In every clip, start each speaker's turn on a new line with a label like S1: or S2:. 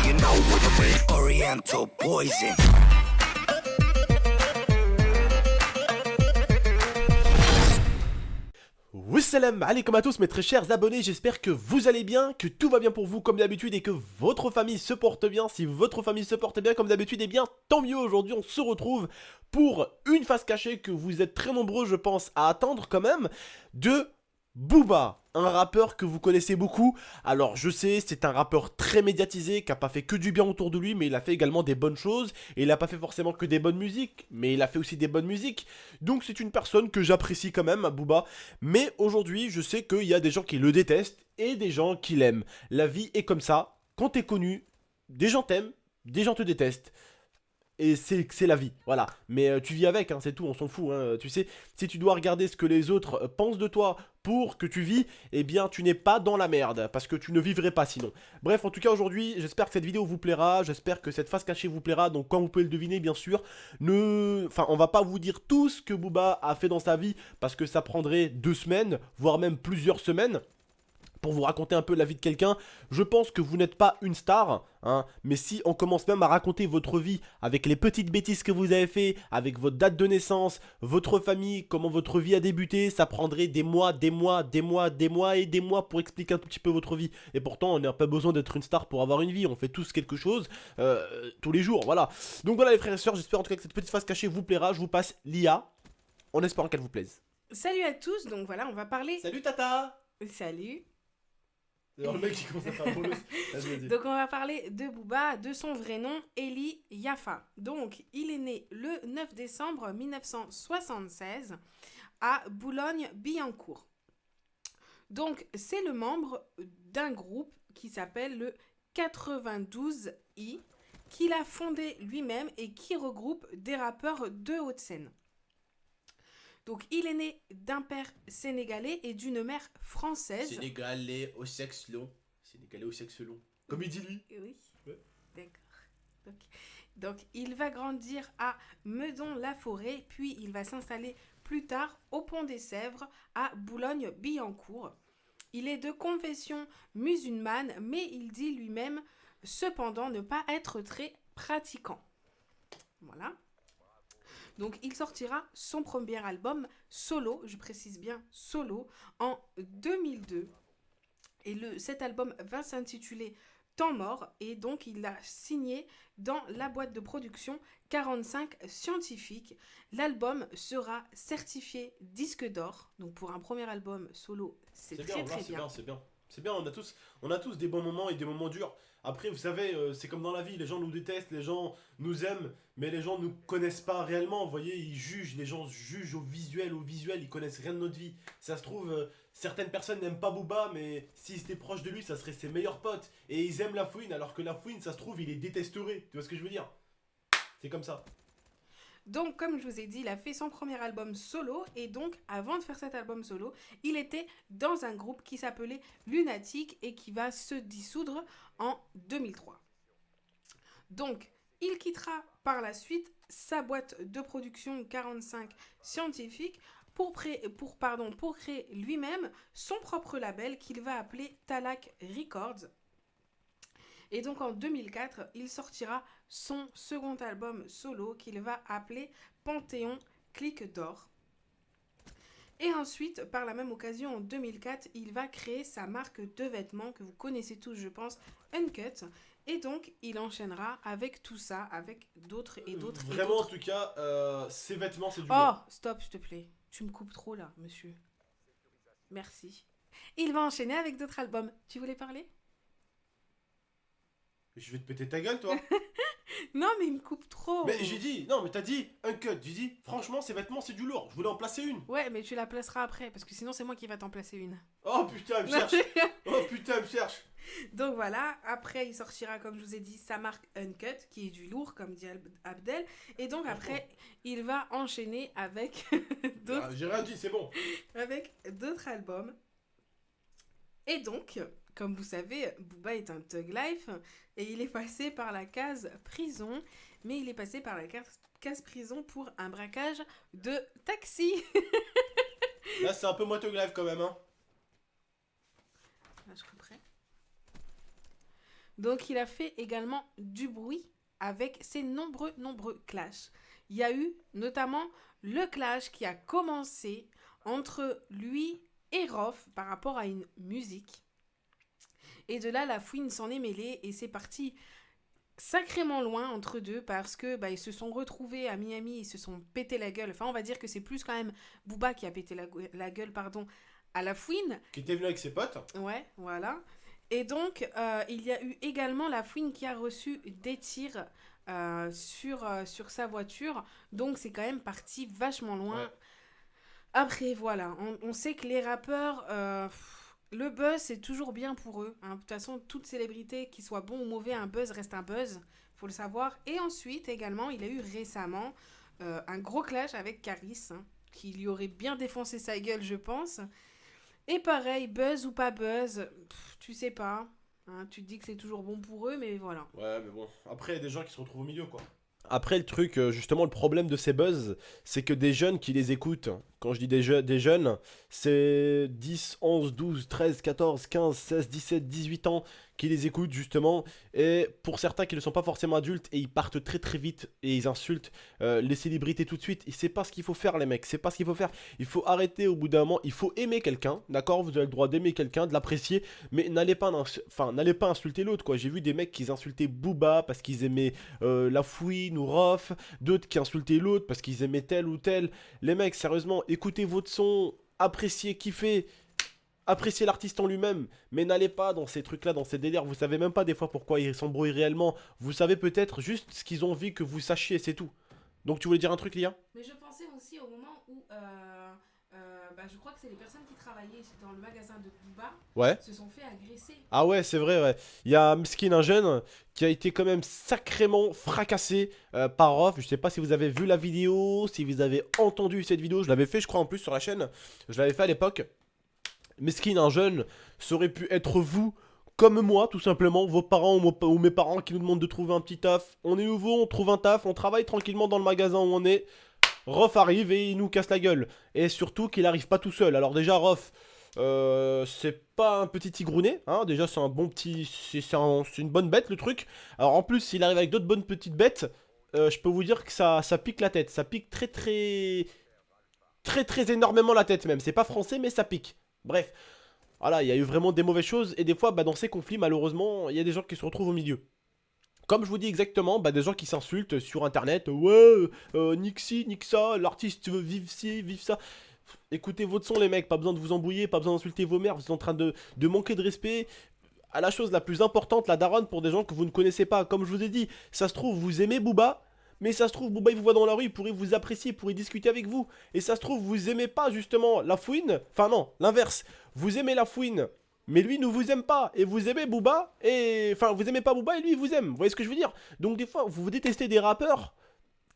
S1: you know what I mean. Oriental poison.
S2: Wassalam alaikum à tous mes très chers abonnés, j'espère que vous allez bien, que tout va bien pour vous comme d'habitude et que votre famille se porte bien. Si votre famille se porte bien comme d'habitude, eh bien tant mieux. Aujourd'hui on se retrouve pour une face cachée que vous êtes très nombreux je pense à attendre quand même, de Booba, un rappeur que vous connaissez beaucoup. Alors je sais, c'est un rappeur très médiatisé, qui a pas fait que du bien autour de lui, mais il a fait également des bonnes choses, et il a pas fait forcément que des bonnes musiques, mais il a fait aussi des bonnes musiques. Donc c'est une personne que j'apprécie quand même, Booba. Mais aujourd'hui, je sais qu'il y a des gens qui le détestent, et des gens qui l'aiment. La vie est comme ça, quand t'es connu, des gens t'aiment, des gens te détestent. Et c'est la vie, voilà. Mais tu vis avec, hein, c'est tout, on s'en fout. Hein. Tu sais, si tu dois regarder ce que les autres pensent de toi pour que tu vis, eh bien tu n'es pas dans la merde, parce que tu ne vivrais pas sinon. Bref, en tout cas aujourd'hui, j'espère que cette vidéo vous plaira, j'espère que cette face cachée vous plaira, donc comme vous pouvez le deviner bien sûr, on va pas vous dire tout ce que Booba a fait dans sa vie, parce que ça prendrait 2 semaines, voire même plusieurs semaines. Pour vous raconter un peu la vie de quelqu'un, je pense que vous n'êtes pas une star, hein, mais si on commence même à raconter votre vie avec les petites bêtises que vous avez fait, avec votre date de naissance, votre famille, comment votre vie a débuté, ça prendrait des mois et des mois pour expliquer un tout petit peu votre vie. Et pourtant, on n'a pas besoin d'être une star pour avoir une vie, on fait tous quelque chose tous les jours, voilà. Donc voilà les frères et sœurs, j'espère en tout cas que cette petite face cachée vous plaira, je vous passe l'IA, en espérant qu'elle vous plaise.
S3: Salut à tous, donc voilà, on va parler...
S2: Salut Tata.
S3: Salut.
S2: Alors le mec qui commence à faire bolos. Vas-y.
S3: Donc on va parler de Booba, de son vrai nom, Eli Yafa. Donc il est né le 9 décembre 1976 à Boulogne-Billancourt. Donc c'est le membre d'un groupe qui s'appelle le 92i, qu'il a fondé lui-même et qui regroupe des rappeurs de Haute-Seine. Donc, il est né d'un père sénégalais et d'une mère française.
S2: Sénégalais au sexe long. Sénégalais au sexe long. Comme il dit lui.
S3: Oui.
S2: Ouais.
S3: D'accord. Donc, il va grandir à Meudon-la-Forêt, puis il va s'installer plus tard au Pont des Sèvres à Boulogne-Billancourt. Il est de confession musulmane, mais il dit lui-même cependant ne pas être très pratiquant. Voilà. Donc, il sortira son premier album solo, je précise bien solo, en 2002. Et cet album va s'intituler Temps mort. Et donc, il l'a signé dans la boîte de production 45 Scientifique. L'album sera certifié disque d'or. Donc, pour un premier album solo, c'est très bien.
S2: C'est bien, on a tous des bons moments et des moments durs. Après, vous savez, c'est comme dans la vie, les gens nous détestent, les gens nous aiment, mais les gens nous connaissent pas réellement. Vous voyez, ils jugent, les gens jugent au visuel, ils connaissent rien de notre vie. Ça se trouve, certaines personnes n'aiment pas Booba, mais s'ils étaient proches de lui, ça serait ses meilleurs potes. Et ils aiment la fouine, alors que la fouine, ça se trouve, il les détesterait. Tu vois ce que je veux dire? C'est comme ça.
S3: Donc, comme je vous ai dit, il a fait son premier album solo. Et donc, avant de faire cet album solo, il était dans un groupe qui s'appelait Lunatic et qui va se dissoudre en 2003. Donc, il quittera par la suite sa boîte de production 45 Scientifique pour créer lui-même son propre label qu'il va appeler Talak Records. Et donc en 2004, il sortira son second album solo qu'il va appeler Panthéon Clique d'Or. Et ensuite, par la même occasion, en 2004, il va créer sa marque de vêtements que vous connaissez tous, je pense, Uncut. Et donc, il enchaînera avec tout ça, avec d'autres et d'autres.
S2: Vraiment, en tout cas, ces vêtements, c'est du
S3: Oh,
S2: bon.
S3: stop, s'il te plaît. Tu me coupes trop là, monsieur. Merci. Il va enchaîner avec d'autres albums. Tu voulais parler ?
S2: Je vais te péter ta gueule, toi.
S3: Non, mais il me coupe trop.
S2: Mais j'ai dit, non, mais t'as dit un cut. J'ai dit, franchement, ces vêtements, c'est du lourd. Je voulais en placer une.
S3: Ouais, mais tu la placeras après, parce que sinon, c'est moi qui va t'en placer une.
S2: Oh putain, il me cherche. Oh putain, il me cherche.
S3: Donc voilà, après, il sortira, comme je vous ai dit, sa marque Uncut, qui est du lourd, comme dit Abdel. Et donc après, il va enchaîner avec d'autres...
S2: J'ai rien dit, c'est bon.
S3: Avec d'autres albums. Et donc, comme vous savez, Booba est un thug life et il est passé par la case prison, mais il est passé par la case prison pour un braquage de taxi.
S2: Là, c'est un peu moins thug life quand même, hein.
S3: Là, je couperai. Donc il a fait également du bruit avec ses nombreux clashs. Il y a eu notamment le clash qui a commencé entre lui et Rof par rapport à une musique. Et de là, la fouine s'en est mêlée et c'est parti sacrément loin entre deux parce que ils se sont retrouvés à Miami, ils se sont pété la gueule. Enfin, on va dire que c'est plus quand même Booba qui a pété la gueule, pardon, à la fouine.
S2: Qui était venu avec ses potes.
S3: Ouais, voilà. Et donc, il y a eu également la fouine qui a reçu des tirs sur sa voiture. Donc, c'est quand même parti vachement loin.
S2: Ouais.
S3: Après, voilà, on sait que les rappeurs, le buzz, c'est toujours bien pour eux. Hein. De toute façon, toute célébrité, qu'il soit bon ou mauvais, un buzz reste un buzz, faut le savoir. Et ensuite, également, il a eu récemment un gros clash avec Caris, hein, qui lui aurait bien défoncé sa gueule, je pense. Et pareil, buzz ou pas buzz, tu sais pas. Hein, tu te dis que c'est toujours bon pour eux, mais voilà.
S2: Ouais, mais bon. Après, il y a des gens qui se retrouvent au milieu, quoi. Après, le truc, justement, le problème de ces buzz, c'est que des jeunes qui les écoutent, quand je dis des jeunes, c'est 10, 11, 12, 13, 14, 15, 16, 17, 18 ans qui les écoutent, justement. Et pour certains qui ne sont pas forcément adultes, et ils partent très très vite, et ils insultent les célébrités tout de suite. Et c'est pas ce qu'il faut faire, les mecs, c'est pas ce qu'il faut faire. Il faut arrêter au bout d'un moment, il faut aimer quelqu'un, d'accord? Vous avez le droit d'aimer quelqu'un, de l'apprécier, mais n'allez pas insulter l'autre, quoi. J'ai vu des mecs qui insultaient Booba parce qu'ils aimaient la fouine ou Rof, d'autres qui insultaient l'autre parce qu'ils aimaient tel ou tel. Les mecs, sérieusement, écoutez votre son, appréciez, kiffez, appréciez l'artiste en lui-même, mais n'allez pas dans ces trucs-là, dans ces délires. Vous savez même pas des fois pourquoi ils s'embrouillent réellement. Vous savez peut-être juste ce qu'ils ont envie que vous sachiez, c'est tout. Donc tu voulais dire un truc, Lia?
S3: Mais je pensais aussi au moment où, je crois que c'est les personnes qui travaillaient dans le magasin de Booba,
S2: Ouais.
S3: se sont fait agresser.
S2: Ah ouais, c'est vrai, ouais. Il y a Mskin, un jeune, qui a été quand même sacrément fracassé par Rof. Je sais pas si vous avez vu la vidéo, si vous avez entendu cette vidéo. Je l'avais fait, je crois, en plus sur la chaîne. Je l'avais fait à l'époque. Mskin, un jeune, ça aurait pu être vous, comme moi, tout simplement. Vos parents ou mes parents qui nous demandent de trouver un petit taf. On est nouveau, on trouve un taf, on travaille tranquillement dans le magasin où on est. Rof arrive et il nous casse la gueule. Et surtout qu'il arrive pas tout seul. Alors déjà, Rof, c'est pas un petit tigrounet, hein. Déjà, c'est un bon petit... C'est une bonne bête, le truc. Alors en plus, s'il arrive avec d'autres bonnes petites bêtes, je peux vous dire que ça pique la tête. Ça pique très très... Très très énormément la tête même. C'est pas français, mais ça pique. Bref. Voilà, il y a eu vraiment des mauvaises choses. Et des fois, dans ces conflits, malheureusement, il y a des gens qui se retrouvent au milieu. Comme je vous dis exactement, des gens qui s'insultent sur internet. Ouais, nique ci, nique ça, l'artiste veut vivre ci, vivre ça. Écoutez votre son, les mecs, pas besoin de vous embrouiller, pas besoin d'insulter vos mères, vous êtes en train de manquer de respect à la chose la plus importante, la daronne, pour des gens que vous ne connaissez pas. Comme je vous ai dit, ça se trouve, vous aimez Booba, mais ça se trouve, Booba, il vous voit dans la rue, il pourrait vous apprécier, il pourrait discuter avec vous. Et ça se trouve, vous aimez pas justement la fouine, enfin non, l'inverse, vous aimez la fouine. Mais lui ne vous aime pas, et vous aimez Booba, et... Enfin, vous aimez pas Booba, et lui, il vous aime, vous voyez ce que je veux dire? Donc des fois, vous détestez des rappeurs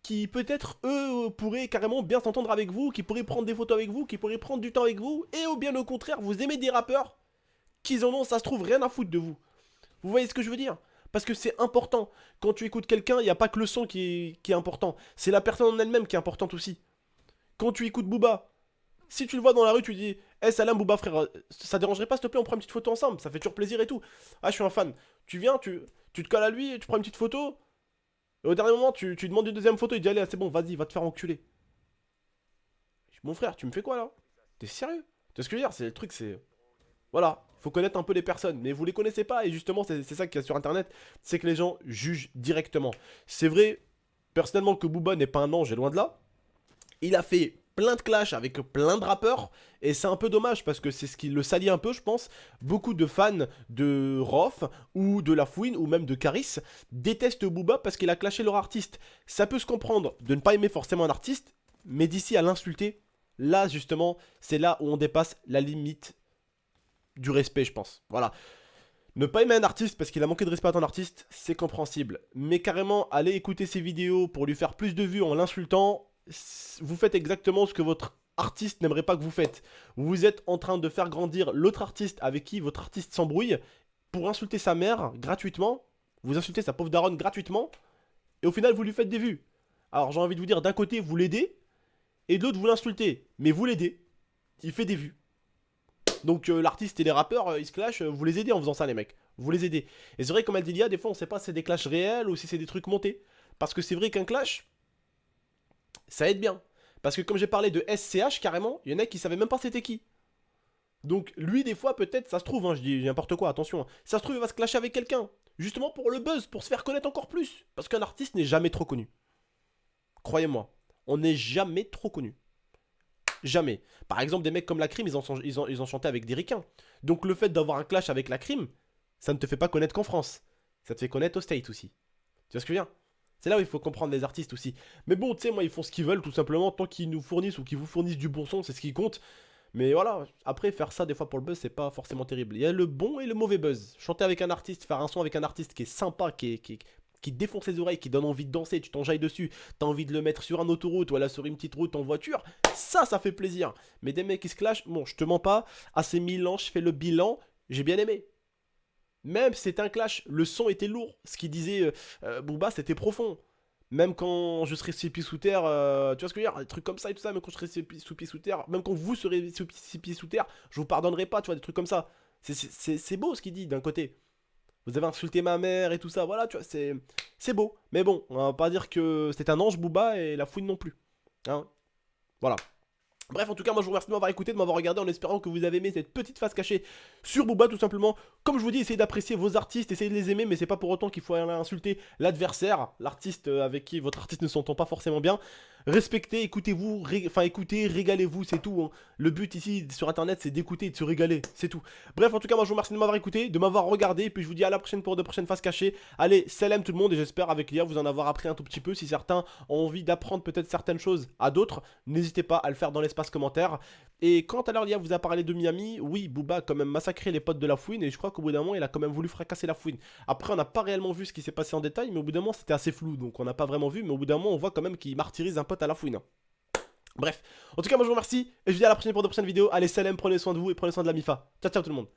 S2: qui, peut-être, eux, pourraient carrément bien s'entendre avec vous, qui pourraient prendre des photos avec vous, qui pourraient prendre du temps avec vous, et au bien au contraire, vous aimez des rappeurs qui en ont, ça se trouve, rien à foutre de vous. Vous voyez ce que je veux dire? Parce que c'est important. Quand tu écoutes quelqu'un, il n'y a pas que le son qui est important, c'est la personne en elle-même qui est importante aussi. Quand tu écoutes Booba, si tu le vois dans la rue, tu dis hey, salam Booba frère, ça dérangerait pas s'il te plaît, on prend une petite photo ensemble, ça fait toujours plaisir et tout. Ah, je suis un fan. Tu viens, tu te colles à lui, tu prends une petite photo. Et au dernier moment, tu demandes une deuxième photo, il dit allez, c'est bon, vas-y, va te faire enculer. Mon frère, tu me fais quoi là? T'es sérieux? Tu sais ce que je veux dire? C'est le truc, c'est. Voilà, faut connaître un peu les personnes, mais vous les connaissez pas, et justement, c'est ça qu'il y a sur internet, c'est que les gens jugent directement. C'est vrai, personnellement, que Booba n'est pas un ange, et loin de là. Il a fait plein de clashs avec plein de rappeurs, et c'est un peu dommage parce que c'est ce qui le salit un peu, je pense. Beaucoup de fans de Rof ou de La Fouine ou même de Caris détestent Booba parce qu'il a clashé leur artiste. Ça peut se comprendre de ne pas aimer forcément un artiste, mais d'ici à l'insulter, là justement, c'est là où on dépasse la limite du respect, je pense. Voilà. Ne pas aimer un artiste parce qu'il a manqué de respect à ton artiste, c'est compréhensible. Mais carrément, aller écouter ses vidéos pour lui faire plus de vues en l'insultant, vous faites exactement ce que votre artiste n'aimerait pas que vous faites. Vous êtes en train de faire grandir l'autre artiste avec qui votre artiste s'embrouille pour insulter sa mère gratuitement. Vous insultez sa pauvre daronne gratuitement. Et au final, vous lui faites des vues. Alors j'ai envie de vous dire, d'un côté, vous l'aidez. Et de l'autre, vous l'insultez. Mais vous l'aidez. Il fait des vues. Donc l'artiste et les rappeurs, ils se clashent. Vous les aidez en faisant ça, les mecs. vous les aidez. Et c'est vrai, comme elle dit Lia, des fois on sait pas si c'est des clashs réels ou si c'est des trucs montés. Parce que c'est vrai qu'un clash, ça aide bien. Parce que comme j'ai parlé de SCH carrément, il y en a qui savaient même pas c'était qui. Donc lui des fois peut-être, ça se trouve, hein, je dis n'importe quoi, attention, hein, ça se trouve il va se clasher avec quelqu'un. Justement pour le buzz, pour se faire connaître encore plus. Parce qu'un artiste n'est jamais trop connu. Croyez-moi, on n'est jamais trop connu. Jamais. Par exemple, des mecs comme la Crime, ils ont chanté avec des ricains. Donc le fait d'avoir un clash avec la Crime, ça ne te fait pas connaître qu'en France. Ça te fait connaître aux States aussi. Tu vois ce que je veux dire? C'est là où il faut comprendre les artistes aussi. Mais bon, tu sais, moi, ils font ce qu'ils veulent, tout simplement. Tant qu'ils nous fournissent ou qu'ils vous fournissent du bon son, c'est ce qui compte. Mais voilà, après, faire ça des fois pour le buzz, c'est pas forcément terrible. Il y a le bon et le mauvais buzz. Chanter avec un artiste, faire un son avec un artiste qui est sympa, qui défonce les oreilles, qui donne envie de danser, tu t'enjailles dessus, t'as envie de le mettre sur une autoroute ou là sur une petite route en voiture, ça fait plaisir. Mais des mecs qui se clashent, bon, je te mens pas, à ces 1000 ans, je fais le bilan, j'ai bien aimé. Même si c'était un clash, le son était lourd. Ce qu'il disait Booba, c'était profond. Même quand je serai six pieds sous terre, tu vois ce que je veux dire? Des trucs comme ça et tout ça, même quand je serai sous pieds sous terre, même quand vous serez six pieds sous terre, je vous pardonnerai pas, tu vois, des trucs comme ça. C'est beau ce qu'il dit d'un côté. Vous avez insulté ma mère et tout ça, voilà, tu vois, c'est beau. Mais bon, on va pas dire que c'est un ange Booba et la fouine non plus. Hein, voilà. Bref, en tout cas, moi je vous remercie de m'avoir écouté, de m'avoir regardé en espérant que vous avez aimé cette petite face cachée sur Booba, tout simplement. Comme je vous dis, essayez d'apprécier vos artistes, essayez de les aimer, mais c'est pas pour autant qu'il faut aller insulter l'adversaire, l'artiste avec qui votre artiste ne s'entend pas forcément bien. Respectez, écoutez-vous, écoutez, régalez-vous, c'est tout. Hein. Le but ici sur internet, c'est d'écouter et de se régaler, c'est tout. Bref, en tout cas, moi je vous remercie de m'avoir écouté, de m'avoir regardé, et puis je vous dis à la prochaine pour de prochaines faces cachées. Allez, salam tout le monde, et j'espère avec Lia vous en avoir appris un tout petit peu. Si certains ont envie d'apprendre peut-être certaines choses à d'autres, n'hésitez pas à le faire dans l'espace commentaire. Et quand à l'heure Lia vous a parlé de Miami, oui, Booba a quand même massacré les potes de la fouine, et je crois qu'au bout d'un moment, il a quand même voulu fracasser la fouine. Après, on n'a pas réellement vu ce qui s'est passé en détail, mais au bout d'un moment, c'était assez flou, donc on n'a pas vraiment vu, mais au bout d'un moment, on voit quand même qu'il martyrise un pote à la fouine. Bref, en tout cas, moi je vous remercie, et je vous dis à la prochaine pour de prochaines vidéos. Allez, salam, prenez soin de vous et prenez soin de la MIFA. Ciao, ciao tout le monde.